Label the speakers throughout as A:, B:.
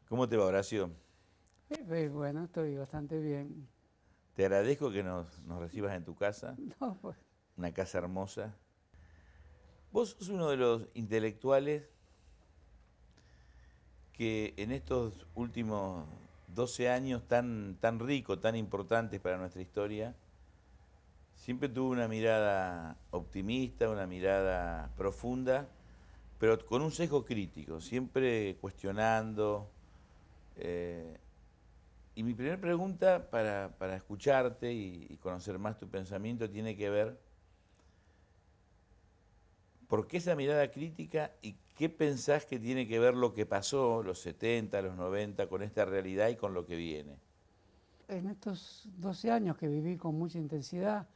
A: ¿Cómo te va, Horacio?
B: Bueno, estoy bastante bien.
A: Te agradezco que nos recibas en tu casa,
B: No, pues,
A: una casa hermosa. Vos sos uno de los intelectuales que en estos últimos 12 años tan ricos, tan importantes para nuestra historia, siempre tuvo una mirada optimista, una mirada profunda, pero con un sesgo crítico, siempre cuestionando. eh, y mi primera pregunta para escucharte y conocer más tu pensamiento tiene que ver. ¿Por qué esa mirada crítica y qué pensás que tiene que ver lo que pasó, los 70, los 90, con esta realidad y con lo que viene?
B: en estos 12 años que viví con mucha intensidad,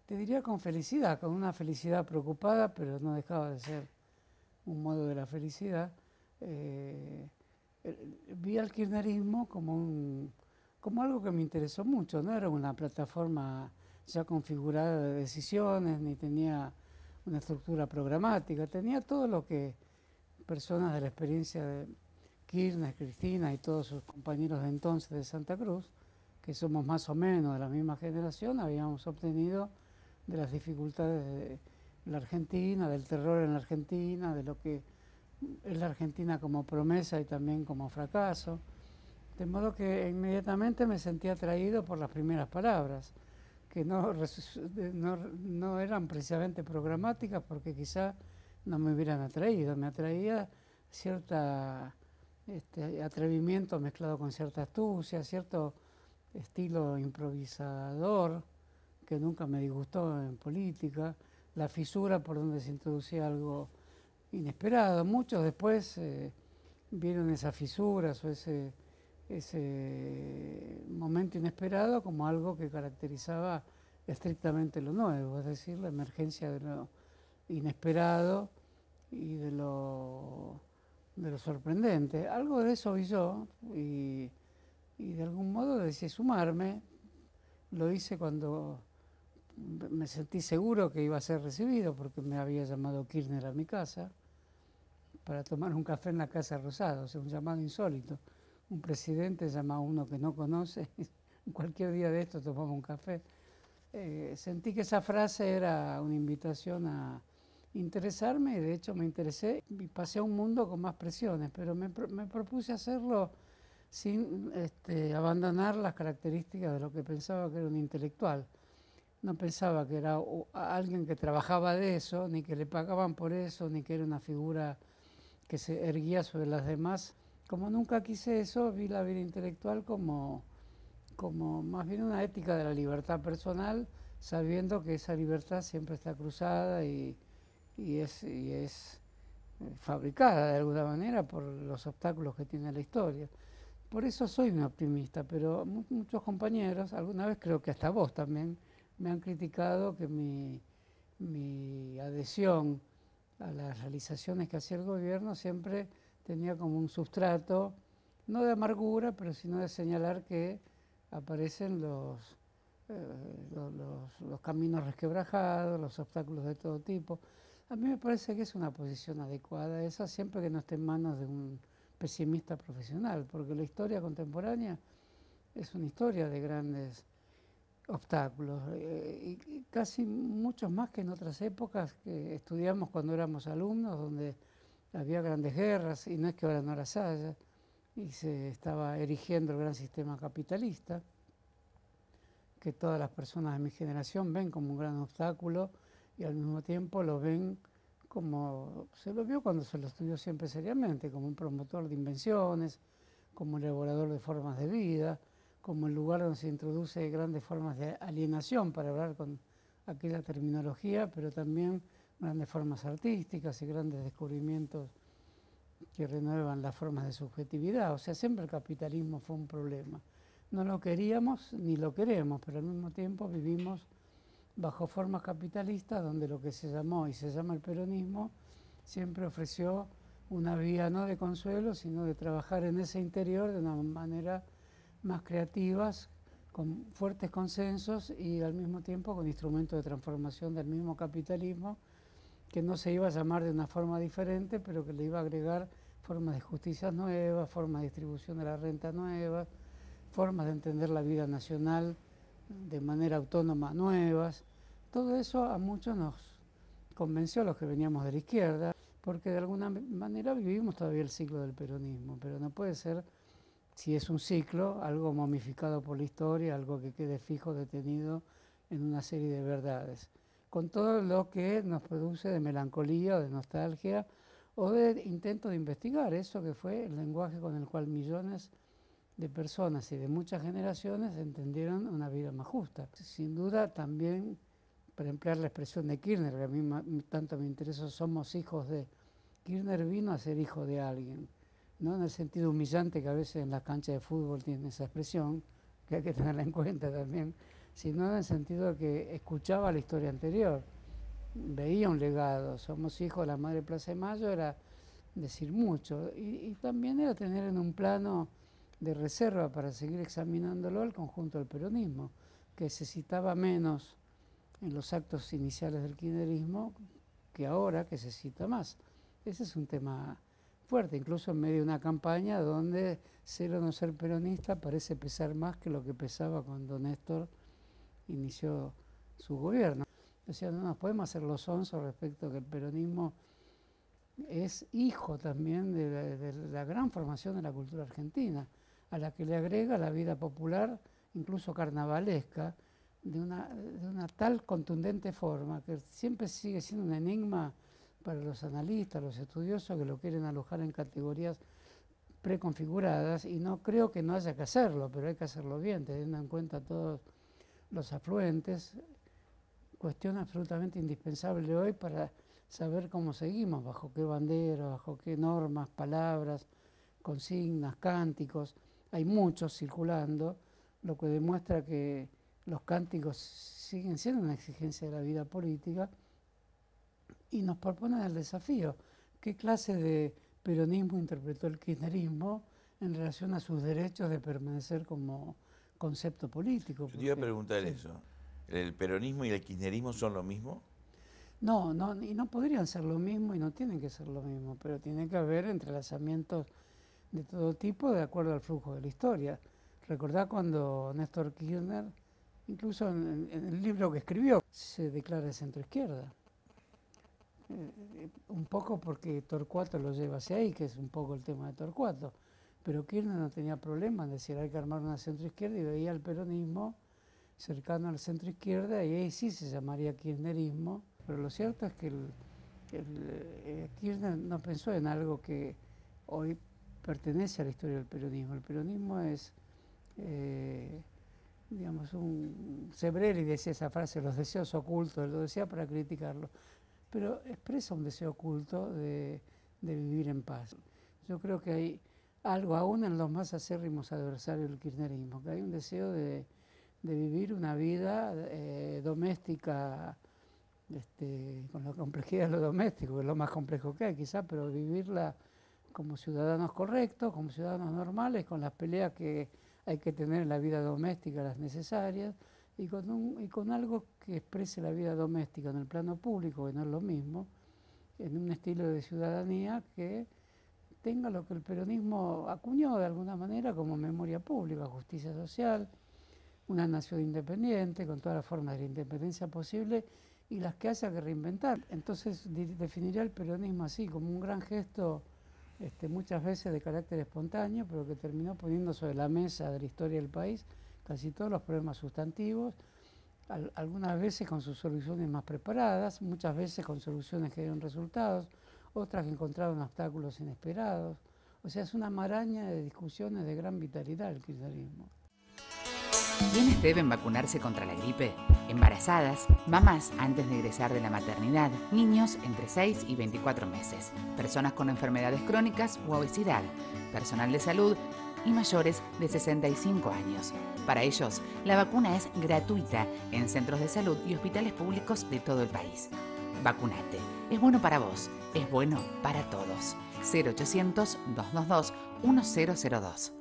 B: te diría con felicidad, con una felicidad preocupada, pero no dejaba de ser un modo de la felicidad. eh, Vi al kirchnerismo como algo que me interesó mucho. No era una plataforma ya configurada de decisiones, ni tenía una estructura programática, tenía todo lo que personas de la experiencia de Kirchner, Cristina y todos sus compañeros de entonces de Santa Cruz, que somos más o menos de la misma generación, habíamos obtenido de las dificultades de la Argentina, del terror en la Argentina, de lo que es la Argentina como promesa y también como fracaso. De modo que inmediatamente me sentí atraído por las primeras palabras, que no eran precisamente programáticas porque quizá no me hubieran atraído. Me atraía cierta atrevimiento mezclado con cierta astucia, cierto estilo improvisador que nunca me disgustó en política, la fisura por donde se introducía algo inesperado. Muchos después vieron esas fisuras o ese momento inesperado como algo que caracterizaba estrictamente lo nuevo, es decir, la emergencia de lo inesperado y de lo sorprendente. Algo de eso vi yo y de algún modo decidí sumarme. Lo hice cuando me sentí seguro que iba a ser recibido porque me había llamado Kirchner a mi casa para tomar un café en la Casa Rosada, o sea, un llamado insólito. Un presidente llama a uno que no conoce, cualquier día de esto tomamos un café. Sentí que esa frase era una invitación a interesarme y de hecho me interesé y pasé a un mundo con más presiones, pero me propuse hacerlo sin abandonar las características de lo que pensaba que era un intelectual. No pensaba que era alguien que trabajaba de eso, ni que le pagaban por eso, ni que era una figura que se erguía sobre las demás. Como nunca quise eso, vi la vida intelectual como más bien una ética de la libertad personal, sabiendo que esa libertad siempre está cruzada y es fabricada de alguna manera por los obstáculos que tiene la historia. Por eso soy un optimista, pero muchos compañeros, alguna vez creo que hasta vos también, me han criticado que mi adhesión a las realizaciones que hacía el gobierno siempre tenía como un sustrato, no de amargura, pero sino de señalar que aparecen los caminos resquebrajados, los obstáculos de todo tipo. A mí me parece que es una posición adecuada esa, siempre que no esté en manos de un pesimista profesional, porque la historia contemporánea es una historia de grandes obstáculos y casi muchos más que en otras épocas que estudiamos cuando éramos alumnos, donde había grandes guerras y no es que ahora no las haya, y se estaba erigiendo el gran sistema capitalista, que todas las personas de mi generación ven como un gran obstáculo y al mismo tiempo lo ven como se lo vio cuando se lo estudió siempre seriamente, como un promotor de invenciones, como un elaborador de formas de vida, como el lugar donde se introduce grandes formas de alienación, para hablar con aquella terminología, pero también grandes formas artísticas y grandes descubrimientos que renuevan las formas de subjetividad. O sea, siempre el capitalismo fue un problema. No lo queríamos ni lo queremos, pero al mismo tiempo vivimos bajo formas capitalistas donde lo que se llamó y se llama el peronismo siempre ofreció una vía no de consuelo, sino de trabajar en ese interior de una manera más creativas, con fuertes consensos y al mismo tiempo con instrumentos de transformación del mismo capitalismo que no se iba a llamar de una forma diferente, pero que le iba a agregar formas de justicia nuevas, formas de distribución de la renta nuevas, formas de entender la vida nacional de manera autónoma nuevas. Todo eso a muchos nos convenció a los que veníamos de la izquierda, porque de alguna manera vivimos todavía el ciclo del peronismo, pero no puede ser, si es un ciclo, algo momificado por la historia, algo que quede fijo, detenido en una serie de verdades, con todo lo que nos produce de melancolía o de nostalgia o de intento de investigar eso que fue el lenguaje con el cual millones de personas y de muchas generaciones entendieron una vida más justa. Sin duda también, para emplear la expresión de Kirchner, que a mí tanto me interesa, somos hijos de... Kirchner vino a ser hijo de alguien, no en el sentido humillante que a veces en las canchas de fútbol tiene esa expresión, que hay que tenerla en cuenta también, sino en el sentido de que escuchaba la historia anterior, veía un legado. Somos hijos de la Madre Plaza de Mayo, era decir mucho, y también era tener en un plano de reserva para seguir examinándolo el conjunto del peronismo, que se citaba menos en los actos iniciales del kirchnerismo que ahora, que se cita más. Ese es un tema fuerte, incluso en medio de una campaña donde ser o no ser peronista parece pesar más que lo que pesaba cuando Néstor inició su gobierno. O sea, no nos podemos hacer los onzos respecto a que el peronismo es hijo también de la gran formación de la cultura argentina, a la que le agrega la vida popular, incluso carnavalesca, de una tal contundente forma que siempre sigue siendo un enigma para los analistas, los estudiosos que lo quieren alojar en categorías preconfiguradas, y no creo que no haya que hacerlo, pero hay que hacerlo bien, teniendo en cuenta todos los afluentes, cuestión absolutamente indispensable hoy para saber cómo seguimos, bajo qué bandera, bajo qué normas, palabras, consignas, cánticos. Hay muchos circulando, lo que demuestra que los cánticos siguen siendo una exigencia de la vida política y nos proponen el desafío. ¿Qué clase de peronismo interpretó el kirchnerismo en relación a sus derechos de permanecer como concepto político?
A: Yo te iba a preguntar
B: sí.
A: eso. ¿El peronismo y el kirchnerismo son lo mismo?
B: No, y no podrían ser lo mismo y no tienen que ser lo mismo, pero tiene que haber entrelazamientos de todo tipo de acuerdo al flujo de la historia. Recordá cuando Néstor Kirchner, incluso en el libro que escribió, se declara de centroizquierda. Un poco porque Torcuato lo lleva hacia ahí, que es un poco el tema de Torcuato. Pero Kirchner no tenía problema en decir hay que armar una centroizquierda y veía el peronismo cercano al centroizquierda y ahí sí se llamaría kirchnerismo. Pero lo cierto es que Kirchner no pensó en algo que hoy pertenece a la historia del peronismo. El peronismo es, digamos, Sebrelli decía esa frase, los deseos ocultos, lo decía para criticarlo, pero expresa un deseo oculto de vivir en paz. Yo creo que hay algo aún en los más acérrimos adversarios del kirchnerismo, que hay un deseo de vivir una vida doméstica, con la complejidad de lo doméstico, que es lo más complejo que hay quizá, pero vivirla como ciudadanos correctos, como ciudadanos normales, con las peleas que hay que tener en la vida doméstica, las necesarias, y con algo que exprese la vida doméstica en el plano público, que no es lo mismo, en un estilo de ciudadanía que tenga lo que el peronismo acuñó de alguna manera como memoria pública, justicia social, una nación independiente, con todas las formas de independencia posible y las que haya que reinventar. Entonces definiría el peronismo así, como un gran gesto, muchas veces de carácter espontáneo, pero que terminó poniendo sobre la mesa de la historia del país casi todos los problemas sustantivos, algunas veces con sus soluciones más preparadas, muchas veces con soluciones que dieron resultados, otras que encontraron obstáculos inesperados. O sea, es una maraña de discusiones de gran vitalidad el kirchnerismo.
C: ¿Quiénes deben vacunarse contra la gripe? Embarazadas, mamás antes de egresar de la maternidad, niños entre 6 y 24 meses, personas con enfermedades crónicas u obesidad, personal de salud y mayores de 65 años. Para ellos, la vacuna es gratuita en centros de salud y hospitales públicos de todo el país. Vacunate. Es bueno para vos. Es bueno para todos. 0800-222-1002.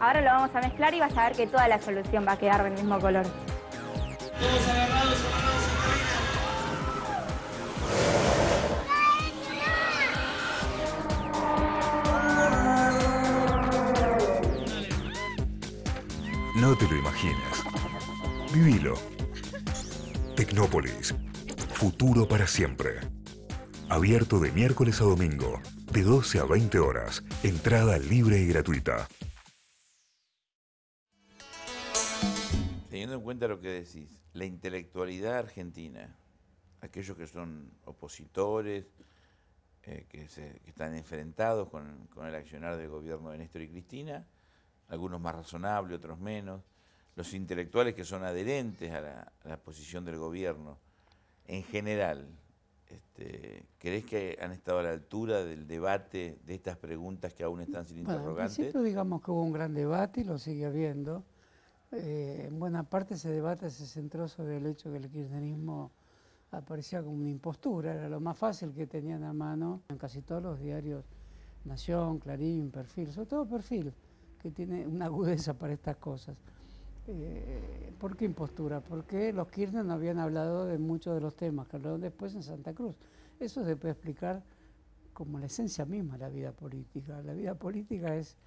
D: Ahora lo vamos a mezclar y vas a ver que toda la solución va a quedar del mismo color.
E: Todos agarrados, agarrados.
F: No te lo imaginas. Vivilo. Tecnópolis. Futuro para siempre. Abierto de miércoles a domingo, de 12 a 20 horas. Entrada libre y gratuita.
A: Teniendo en cuenta lo que decís, la intelectualidad argentina, aquellos que son opositores, que están enfrentados con el accionar del gobierno de Néstor y Cristina, algunos más razonables, otros menos, los intelectuales que son adherentes a la posición del gobierno, en general, ¿crees que han estado a la altura del debate de estas preguntas que aún están sin interrogantes?
B: En principio digamos que hubo un gran debate y lo sigue habiendo. En buena parte ese debate se centró sobre el hecho que el kirchnerismo aparecía como una impostura, era lo más fácil que tenían a mano en casi todos los diarios, Nación, Clarín, Perfil, sobre todo Perfil, que tiene una agudeza para estas cosas. ¿Por qué impostura? Porque los Kirchner no habían hablado de muchos de los temas que hablaron después en Santa Cruz. Eso se puede explicar como la esencia misma de la vida política. La vida política es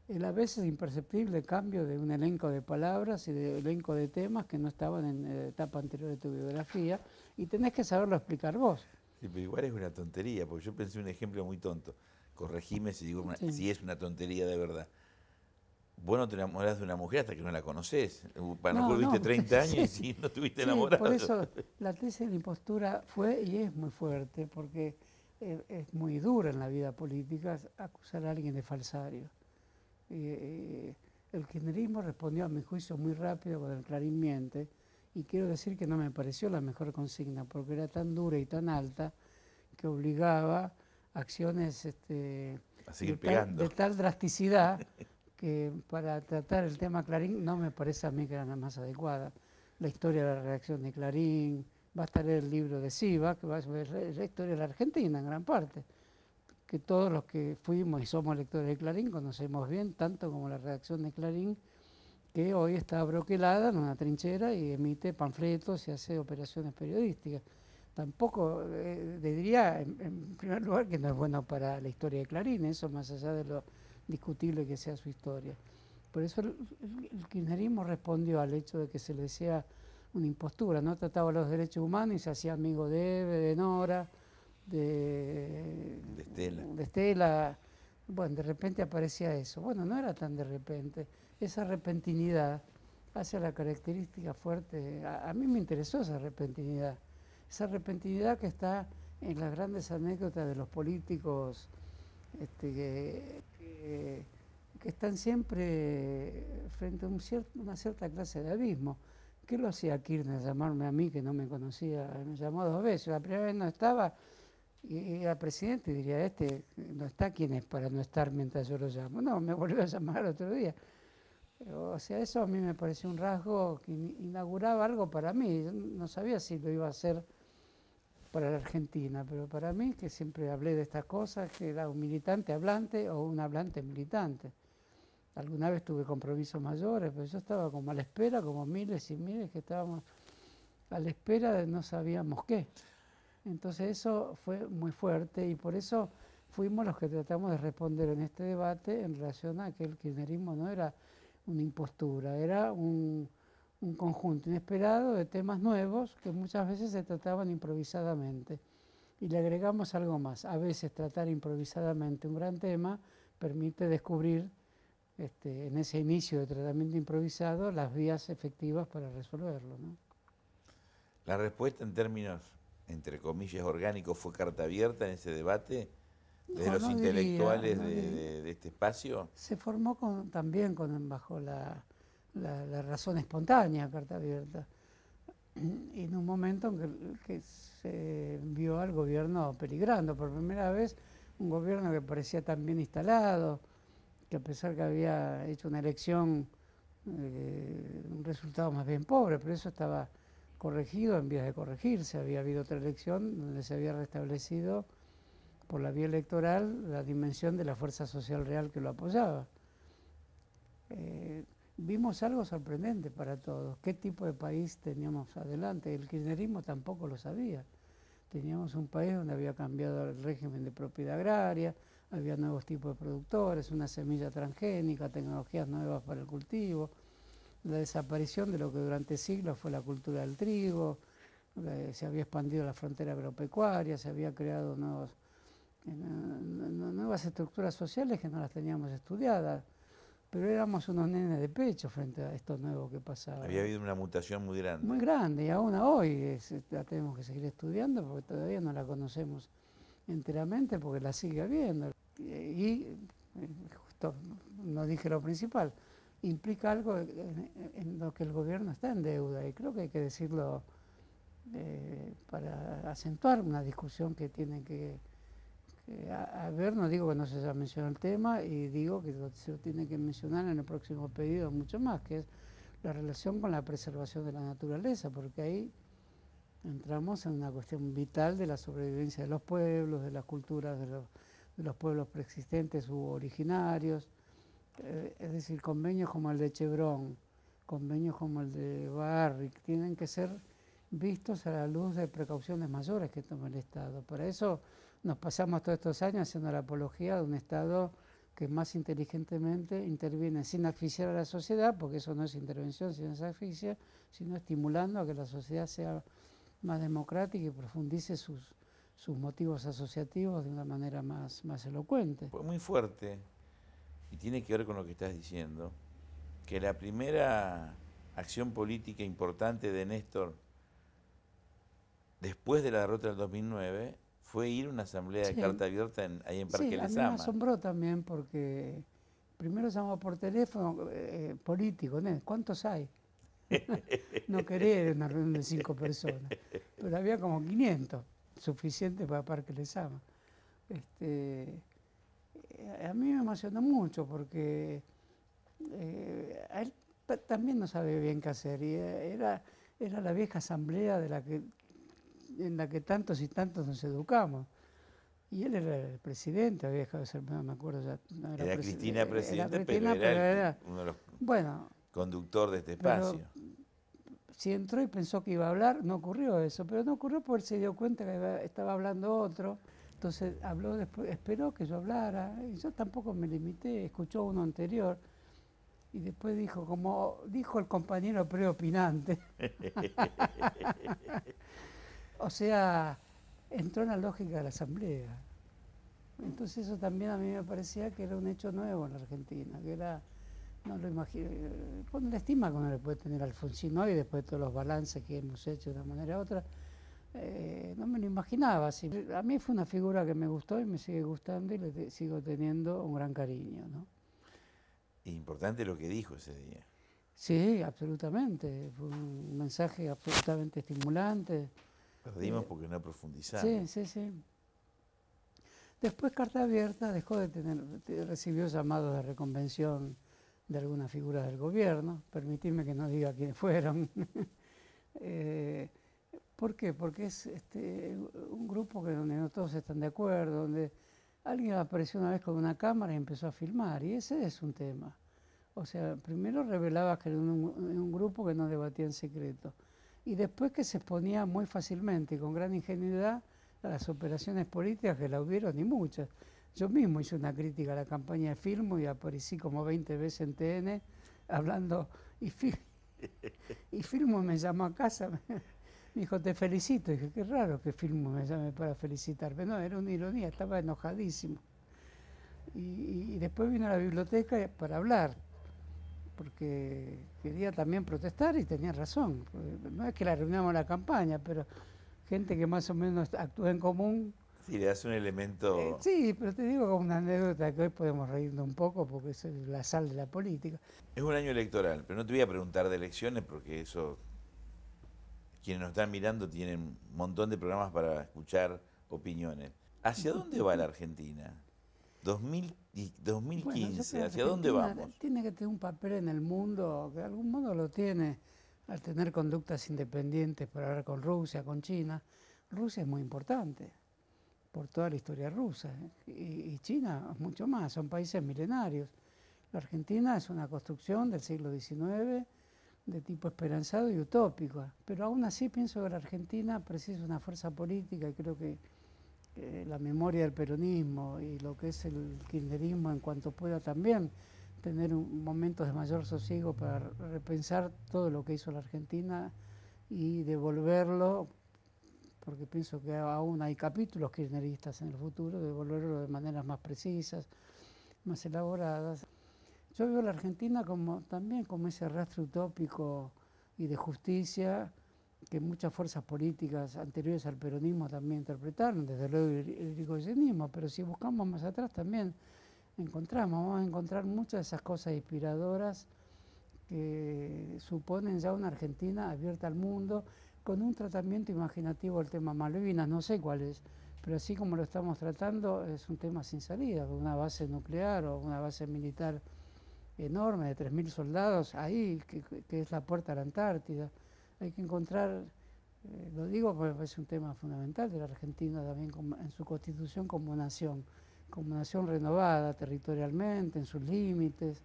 B: el a veces imperceptible cambio de un elenco de palabras y de elenco de temas que no estaban en la etapa anterior de tu biografía y tenés que saberlo explicar vos.
A: Sí, pero igual es una tontería, porque yo pensé un ejemplo muy tonto. Corregime si digo si es una tontería de verdad. Vos no te enamorás de una mujer hasta que no la conocés. Para lo mejor viste 30 años y no estuviste enamorado.
B: Por eso la tesis de la impostura fue y es muy fuerte, porque es muy dura en la vida política acusar a alguien de falsario. El kirchnerismo respondió a mi juicio muy rápido con el Clarín miente, y quiero decir que no me pareció la mejor consigna, porque era tan dura y tan alta que obligaba acciones de tal drasticidad que para tratar el tema Clarín no me parece a mí que era la más adecuada. La historia de la redacción de Clarín, basta leer el libro de Siva, que va a ver la historia de la Argentina en gran parte, que todos los que fuimos y somos lectores de Clarín conocemos bien, tanto como la redacción de Clarín, que hoy está broquelada en una trinchera y emite panfletos y hace operaciones periodísticas. Tampoco diría, en primer lugar, que no es bueno para la historia de Clarín, eso más allá de lo discutible que sea su historia. Por eso el kirchnerismo respondió al hecho de que se le decía una impostura, no trataba los derechos humanos y se hacía amigo de Eve, de Nora, de Estela. Bueno, de repente aparecía eso. Bueno, no era tan de repente. Esa repentinidad hace la característica fuerte. A mí me interesó esa repentinidad. Esa repentinidad que está en las grandes anécdotas de los políticos que están siempre frente a una cierta clase de abismo. ¿Qué lo hacía Kirchner llamarme a mí que no me conocía? Me llamó 2 veces. La primera vez no estaba y era presidente y diría, no está, ¿quién es para no estar mientras yo lo llamo? No, me volvió a llamar otro día. O sea, eso a mí me pareció un rasgo que inauguraba algo para mí. Yo no sabía si lo iba a hacer para la Argentina, pero para mí, que siempre hablé de estas cosas, que era un militante hablante o un hablante militante. Alguna vez tuve compromisos mayores, pero yo estaba como a la espera, como miles y miles que estábamos a la espera de no sabíamos qué. Entonces eso fue muy fuerte y por eso fuimos los que tratamos de responder en este debate en relación a que el kirchnerismo no era una impostura, era un conjunto inesperado de temas nuevos que muchas veces se trataban improvisadamente. Y le agregamos algo más, a veces tratar improvisadamente un gran tema permite descubrir en ese inicio de tratamiento improvisado las vías efectivas para resolverlo, ¿no?
A: La respuesta en términos, entre comillas, orgánicos fue carta abierta en ese debate de los intelectuales de este espacio.
B: Se formó también bajo la razón espontánea, carta abierta. Y en un momento en que se vio al gobierno peligrando por primera vez, un gobierno que parecía tan bien instalado, que a pesar que había hecho una elección, un resultado más bien pobre, pero eso estaba corregido en vías de corregirse. Había habido otra elección donde se había restablecido por la vía electoral la dimensión de la fuerza social real que lo apoyaba. vimos algo sorprendente para todos. ¿Qué tipo de país teníamos adelante? El kirchnerismo tampoco lo sabía. Teníamos un país donde había cambiado el régimen de propiedad agraria, había nuevos tipos de productores, una semilla transgénica, tecnologías nuevas para el cultivo, la desaparición de lo que durante siglos fue la cultura del trigo, se había expandido la frontera agropecuaria, se había creado nuevas estructuras sociales que no las teníamos estudiadas, pero éramos unos nenes de pecho frente a esto nuevo que pasaba.
A: Había habido una mutación muy grande.
B: Muy grande, y aún hoy la tenemos que seguir estudiando porque todavía no la conocemos enteramente porque la sigue habiendo. Y justo no dije lo principal, implica algo en lo que el gobierno está en deuda, y creo que hay que decirlo para acentuar una discusión que tiene que haber. No digo que no se haya mencionado el tema, y digo que se lo tiene que mencionar en el próximo pedido mucho más, que es la relación con la preservación de la naturaleza, porque ahí entramos en una cuestión vital de la sobrevivencia de los pueblos, de las culturas de los pueblos preexistentes u originarios. Es decir, convenios como el de Chevron, convenios como el de Barrick, tienen que ser vistos a la luz de precauciones mayores que toma el Estado. Para eso nos pasamos todos estos años haciendo la apología de un Estado que más inteligentemente interviene sin asfixiar a la sociedad, porque eso no es intervención, sino es asfixia, sino estimulando a que la sociedad sea más democrática y profundice sus motivos asociativos de una manera más elocuente.
A: Fue muy fuerte, y tiene que ver con lo que estás diciendo, que la primera acción política importante de Néstor después de la derrota del 2009 fue ir a una asamblea de carta abierta ahí en Parque Lezama.
B: Sí, a mí me asombró también porque primero llamó por teléfono político, ¿no? ¿Cuántos hay? No quería ir a una reunión de 5 personas, pero había como 500, suficiente para Parque Lezama. A mí me emocionó mucho porque a él también no sabe bien qué hacer, y era la vieja asamblea en la que tantos y tantos nos educamos. Y él era el presidente, había dejado de ser, no me acuerdo ya. No
A: era Cristina presidente,
B: era Cristina,
A: pero era uno de los conductor de este espacio.
B: Si entró y pensó que iba a hablar, no ocurrió eso, pero no ocurrió porque él se dio cuenta que estaba hablando otro. Entonces habló después, esperó que yo hablara, y yo tampoco me limité, escuchó uno anterior, y después dijo, como dijo el compañero preopinante. O sea, entró en la lógica de la asamblea. Entonces eso también a mí me parecía que era un hecho nuevo en la Argentina, que era, no lo imagino, con la estima que uno le puede tener a Alfonsín hoy, después de todos los balances que hemos hecho de una manera u otra, no me lo imaginaba así. A mí fue una figura que me gustó y me sigue gustando, y le sigo teniendo un gran cariño, ¿no?
A: Importante lo que dijo ese día.
B: Sí, absolutamente. Fue un mensaje absolutamente estimulante.
A: Perdimos porque no profundizamos.
B: Sí. Después Carta Abierta recibió llamados de reconvención de algunas figuras del gobierno. Permitidme que no diga quiénes fueron. ¿Por qué? Porque es un grupo donde no todos están de acuerdo, donde alguien apareció una vez con una cámara y empezó a filmar, y ese es un tema. O sea, primero revelaba que era un grupo que no debatía en secreto, y después que se exponía muy fácilmente y con gran ingenuidad a las operaciones políticas, que la hubieron y muchas. Yo mismo hice una crítica a la campaña de Filmo y aparecí como 20 veces en TN hablando, y Filmo me llamó a casa, me dijo, te felicito. Y dije, qué raro que Filmo me llame para felicitarme. No, era una ironía, estaba enojadísimo. Y después vino a la biblioteca para hablar, porque quería también protestar y tenía razón. No es que la arruinamos la campaña, pero gente que más o menos actúa en común.
A: Sí, le das un elemento...
B: sí, pero te digo como una anécdota que hoy podemos reírnos un poco porque es la sal de la política.
A: Es un año electoral, pero no te voy a preguntar de elecciones porque eso... Quienes nos están mirando tienen un montón de programas para escuchar opiniones. ¿Hacia dónde va la Argentina? 2015,
B: bueno,
A: ¿hacia dónde vamos?
B: Tiene que tener un papel en el mundo, que de algún modo lo tiene, al tener conductas independientes para hablar con Rusia, con China. Rusia es muy importante por toda la historia rusa, y China mucho más, son países milenarios. La Argentina es una construcción del siglo XIX, de tipo esperanzado y utópico, pero aún así pienso que la Argentina precisa una fuerza política y creo que la memoria del peronismo y lo que es el kirchnerismo en cuanto pueda también tener momentos de mayor sosiego para repensar todo lo que hizo la Argentina y devolverlo, porque pienso que aún hay capítulos kirchneristas en el futuro, devolverlo de maneras más precisas, más elaboradas. Yo veo a la Argentina también como ese rastro utópico y de justicia que muchas fuerzas políticas anteriores al peronismo también interpretaron, desde luego el irigoyenismo, pero si buscamos más atrás también vamos a encontrar muchas de esas cosas inspiradoras que suponen ya una Argentina abierta al mundo, con un tratamiento imaginativo del tema Malvinas, no sé cuál es, pero así como lo estamos tratando es un tema sin salida, con una base nuclear o una base militar enorme de 3.000 soldados ahí, que es la puerta a la Antártida. Hay que encontrar, lo digo porque es un tema fundamental de la Argentina también en su constitución como nación renovada territorialmente, en sus límites,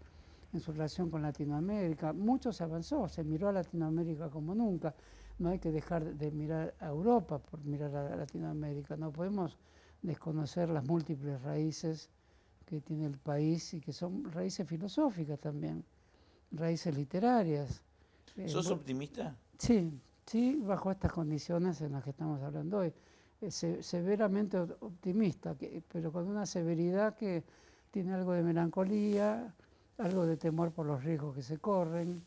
B: en su relación con Latinoamérica. Mucho se avanzó, se miró a Latinoamérica como nunca. No hay que dejar de mirar a Europa por mirar a Latinoamérica. No podemos desconocer las múltiples raíces que tiene el país y que son raíces filosóficas también, raíces literarias.
A: ¿Sos optimista?
B: Sí, sí, bajo estas condiciones en las que estamos hablando hoy. Severamente optimista, pero con una severidad que tiene algo de melancolía, algo de temor por los riesgos que se corren,